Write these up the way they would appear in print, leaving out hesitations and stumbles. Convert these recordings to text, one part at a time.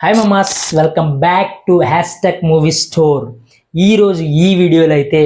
Hi Mama's, welcome back to hashtag movie story. ఈరోజు ఈ వీడియోలో అయితే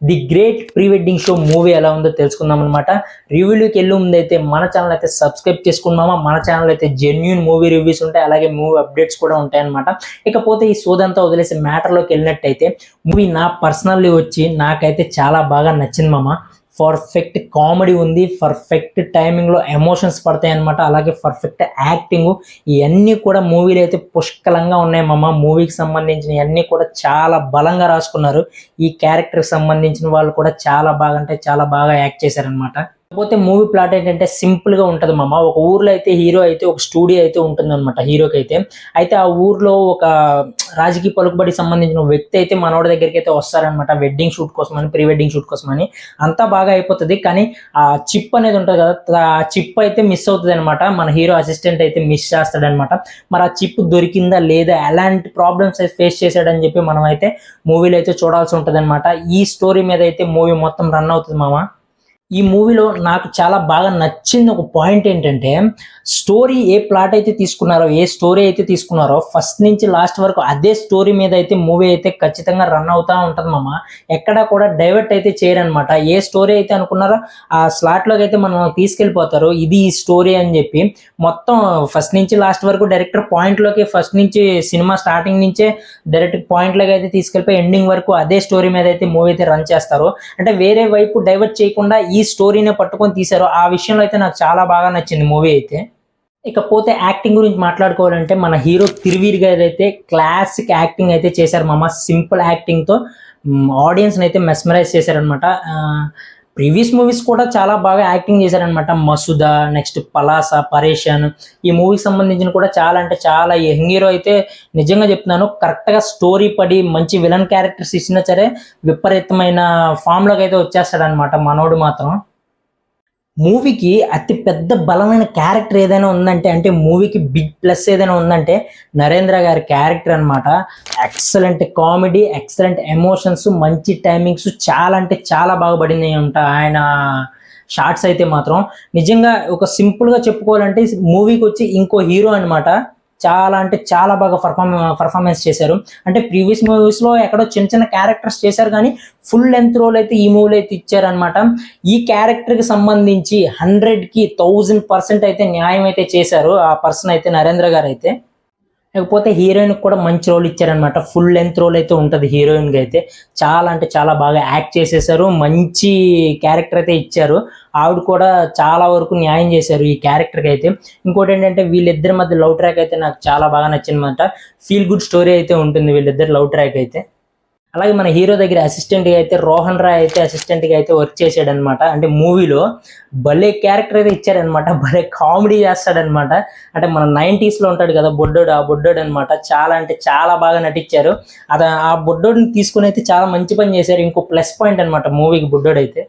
the great pre wedding show movie ఎలా ఉందో తెలుసుకుందాం అనమాట. రివ్యూలోకి వెళ్ళే ముందు అయితే మన ఛానల్ అయితే సబ్స్క్రైబ్ చేసుకున్నామా. మన ఛానల్ అయితే జెన్యూన్ మూవీ రివ్యూస్ ఉంటాయి, అలాగే మూవీ అప్డేట్స్ కూడా ఉంటాయన్నమాట. ఇకపోతే ఈ సోదంతా వదిలేసి మ్యాటర్లోకి వెళ్ళినట్టయితే మూవీ నా పర్సనల్లీ వచ్చి నాకైతే చాలా బాగా నచ్చింది మామ. పర్ఫెక్ట్ కామెడీ ఉంది, పర్ఫెక్ట్ టైమింగ్లో ఎమోషన్స్ పడతాయి అనమాట, అలాగే పర్ఫెక్ట్ యాక్టింగ్, ఇవన్నీ కూడా మూవీలో అయితే పుష్కలంగా ఉన్నాయి మామ. మూవీకి సంబంధించిన ఇవన్నీ కూడా చాలా బలంగా రాసుకున్నారు. ఈ క్యారెక్టర్కి సంబంధించిన వాళ్ళు కూడా చాలా బాగా అంటే చాలా బాగా యాక్ట్ చేశారనమాట. కాకపోతే మూవీ ప్లాట్ ఏంటంటే సింపుల్గా ఉంటుంది మామ. ఒక ఊర్లో అయితే హీరో అయితే ఒక స్టూడియో అయితే ఉంటుంది అనమాట హీరోకి అయితే ఆ ఊర్లో ఒక రాజకీయ పలుకుబడికి సంబంధించిన వ్యక్తి అయితే మనోడి దగ్గరికి అయితే వస్తారనమాట, వెడ్డింగ్ షూట్ కోసమని, ప్రీ వెడ్డింగ్ షూట్ కోసమని. అంతా బాగా అయిపోతుంది, కానీ ఆ చిప్ అనేది ఉంటుంది కదా, ఆ చిప్ అయితే మిస్ అవుతుంది అనమాట. మన హీరో అసిస్టెంట్ అయితే మిస్ చేస్తాడనమాట. మరి ఆ చిప్ దొరికిందా లేదా, ఎలాంటి ప్రాబ్లమ్స్ అయితే ఫేస్ చేశాడని చెప్పి మనం అయితే మూవీలో అయితే చూడాల్సి ఉంటుంది అనమాట. ఈ స్టోరీ మీద అయితే మూవీ మొత్తం రన్ అవుతుంది మామ. ఈ మూవీలో నాకు చాలా బాగా నచ్చింది ఒక పాయింట్ ఏంటంటే, స్టోరీ ఏ ప్లాట్ అయితే తీసుకున్నారో, ఏ స్టోరీ అయితే తీసుకున్నారో ఫస్ట్ నుంచి లాస్ట్ వరకు అదే స్టోరీ మీద అయితే మూవీ అయితే ఖచ్చితంగా రన్ అవుతూ ఉంటుంది మామ. ఎక్కడా కూడా డైవర్ట్ అయితే చేయరనమాట. ఏ స్టోరీ అయితే అనుకున్నారో ఆ స్లాట్లోకి అయితే మనం తీసుకెళ్ళిపోతారు, ఇది ఈ స్టోరీ అని చెప్పి. మొత్తం ఫస్ట్ నుంచి లాస్ట్ వరకు డైరెక్టర్ పాయింట్లోకి, ఫస్ట్ నుంచి సినిమా స్టార్టింగ్ నుంచే డైరెక్ట్ పాయింట్లోకి అయితే తీసుకెళ్ళిపోయి ఎండింగ్ వరకు అదే స్టోరీ మీద అయితే మూవీ అయితే రన్ చేస్తారు. అంటే వేరే వైపు డైవర్ట్ చేయకుండా ఈ స్టోరీనే పట్టుకొని తీశారు. ఆ విషయంలో అయితే నాకు చాలా బాగా నచ్చింది మూవీ అయితే. ఇకపోతే యాక్టింగ్ గురించి మాట్లాడుకోవాలంటే మన హీరో తిరువీర్ గారు అయితే క్లాసిక్ యాక్టింగ్ అయితే చేశారు మామ. సింపుల్ యాక్టింగ్తో ఆడియన్స్ని అయితే మెస్మరైజ్ చేశారనమాట. ప్రీవియస్ మూవీస్ కూడా చాలా బాగా యాక్టింగ్ చేశారనమాట. మసూద, నెక్స్ట్ పలాస, పరేషాన్, ఈ మూవీకి సంబంధించిన కూడా చాలా అంటే చాలా యంగ్ హీరో అయితే నిజంగా చెప్తున్నాను, కరెక్ట్గా స్టోరీ పడి మంచి విలన్ క్యారెక్టర్స్ ఇచ్చినా సరే విపరీతమైన ఫామ్లోకి అయితే వచ్చేస్తాడనమాట మనోడు మాత్రం. మూవీకి అతి పెద్ద బలమైన క్యారెక్టర్ ఏదైనా ఉందంటే, అంటే మూవీకి బిగ్ ప్లస్ ఏదైనా ఉందంటే నరేంద్ర గారి క్యారెక్టర్ అనమాట. ఎక్సలెంట్ కామెడీ, ఎక్సలెంట్ ఎమోషన్స్, మంచి టైమింగ్స్, చాలా అంటే చాలా బాగా పడినాయి ఉంటాయి ఆయన షార్ట్స్ అయితే మాత్రం. నిజంగా ఒక సింపుల్గా చెప్పుకోవాలంటే మూవీకి వచ్చి ఇంకో హీరో అనమాట. చాలా అంటే చాలా బాగా పర్ఫార్మెన్స్ చేశారు. అంటే ప్రీవియస్ మూవీస్లో ఎక్కడో చిన్న చిన్న క్యారెక్టర్స్ చేశారు, కానీ ఫుల్ లెంత్ రోల్ అయితే ఈ మూవీలో అయితే ఇచ్చారనమాట. ఈ క్యారెక్టర్కి సంబంధించి 100కి 1000% అయితే న్యాయం అయితే చేశారు ఆ పర్సన్ అయితే, నరేంద్ర గారు అయితే. లేకపోతే హీరోయిన్కి కూడా మంచి రోల్ ఇచ్చారనమాట. ఫుల్ లెంత్ రోల్ అయితే ఉంటుంది హీరోయిన్కి అయితే. చాలా అంటే చాలా బాగా యాక్ట్ చేసేసారు, మంచి క్యారెక్టర్ అయితే ఇచ్చారు. ఆవిడ కూడా చాలా వరకు న్యాయం చేశారు ఈ క్యారెక్టర్కి అయితే. ఇంకోటి ఏంటంటే వీళ్ళిద్దరి మధ్య లవ్ ట్రాక్ అయితే నాకు చాలా బాగా నచ్చిందన్నమాట. ఫీల్ గుడ్ స్టోరీ అయితే ఉంటుంది వీళ్ళిద్దరు లవ్ ట్రాక్ అయితే. అలాగే మన హీరో దగ్గర అసిస్టెంట్గా అయితే రోహన్ రాయ్ అయితే అసిస్టెంట్గా అయితే వర్క్ చేశాడనమాట. అంటే మూవీలో భలే క్యారెక్టర్ అయితే ఇచ్చారనమాట, భలే కామెడీ చేస్తాడనమాట. అంటే మన 90sలో ఉంటాడు కదా బొడ్డోడు, ఆ బొడ్డోడు అనమాట. చాలా అంటే చాలా బాగా నటించారు. ఆ బొడ్డోడిని తీసుకుని అయితే చాలా మంచి పని చేశారు. ఇంకో ప్లస్ పాయింట్ అనమాట మూవీకి బొడ్డోడు అయితే.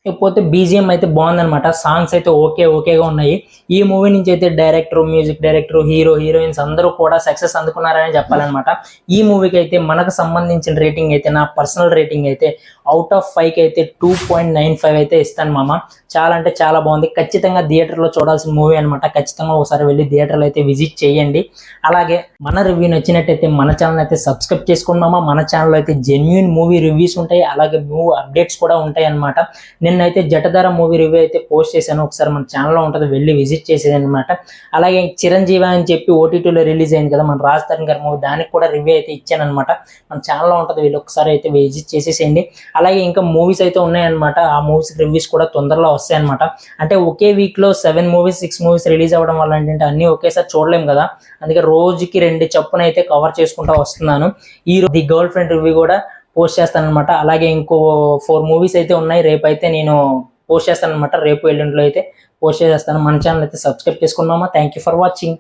ఇకపోతే బీజిఎం అయితే బాగుందనమాట. సాంగ్స్ అయితే ఓకేగా ఉన్నాయి. ఈ మూవీ నుంచి అయితే డైరెక్టర్, మ్యూజిక్ డైరెక్టర్, హీరోయిన్స్ అందరూ కూడా సక్సెస్ అందుకున్నారని చెప్పాలన్నమాట. ఈ మూవీకి అయితే మనకు సంబంధించిన రేటింగ్ అయితే, నా పర్సనల్ రేటింగ్ అయితే అవుట్ ఆఫ్ 5కి అయితే 2.95 అయితే ఇస్తాను మామ. చాలా అంటే చాలా బాగుంది. ఖచ్చితంగా థియేటర్లో చూడాల్సిన మూవీ అనమాట. ఖచ్చితంగా ఒకసారి వెళ్ళి థియేటర్లో అయితే విజిట్ చేయండి. అలాగే మన రివ్యూ నచ్చినట్టయితే మన ఛానల్ అయితే సబ్స్క్రైబ్ చేసుకోండి మామ. మన ఛానల్లో అయితే జెన్యూన్ మూవీ రివ్యూస్ ఉంటాయి, అలాగే మూవీ అప్డేట్స్ కూడా ఉంటాయి అనమాట. నిన్నైతే జటధార మూవీ రివ్యూ అయితే పోస్ట్ చేశాను, ఒకసారి మన ఛానల్లో ఉంటుంది, వెళ్ళి విజిట్ చేసేది అనమాట. అలాగే చిరంజీవి అని చెప్పి ఓటీటీలో రిలీజ్ అయింది కదా మన రాజ్ తరుణ్ గారి మూవీ, దానికి కూడా రివ్యూ అయితే ఇచ్చాను అనమాట. మన ఛానల్లో ఉంటుంది, వీళ్ళు ఒకసారి అయితే విజిట్ చేసేసేయండి. అలాగే ఇంకా మూవీస్ అయితే ఉన్నాయన్నమాట. ఆ మూవీస్ రివ్యూస్ కూడా తొందరలో వస్తాయన్నమాట. అంటే ఒకే వీక్లో 7 మూవీస్ 6 మూవీస్ రిలీజ్ అవ్వడం వల్ల ఏంటంటే అన్నీ ఒకేసారి చూడలేము కదా, అందుకే రోజుకి 2 చొప్పున అయితే కవర్ చేసుకుంటూ వస్తున్నాను. ఈ ది గర్ల్ ఫ్రెండ్ రివ్యూ కూడా పోస్ట్ చేస్తాను అనమాట. అలాగే ఇంకో 4 మూవీస్ అయితే ఉన్నాయి, రేపు అయితే నేను పోస్ట్ చేస్తాను అనమాట. రేపు ఎల్లుండిలో అయితే పోస్ట్ చేస్తాను. మన ఛానల్ అయితే సబ్స్క్రైబ్ చేసుకున్నామా. Thank you for watching.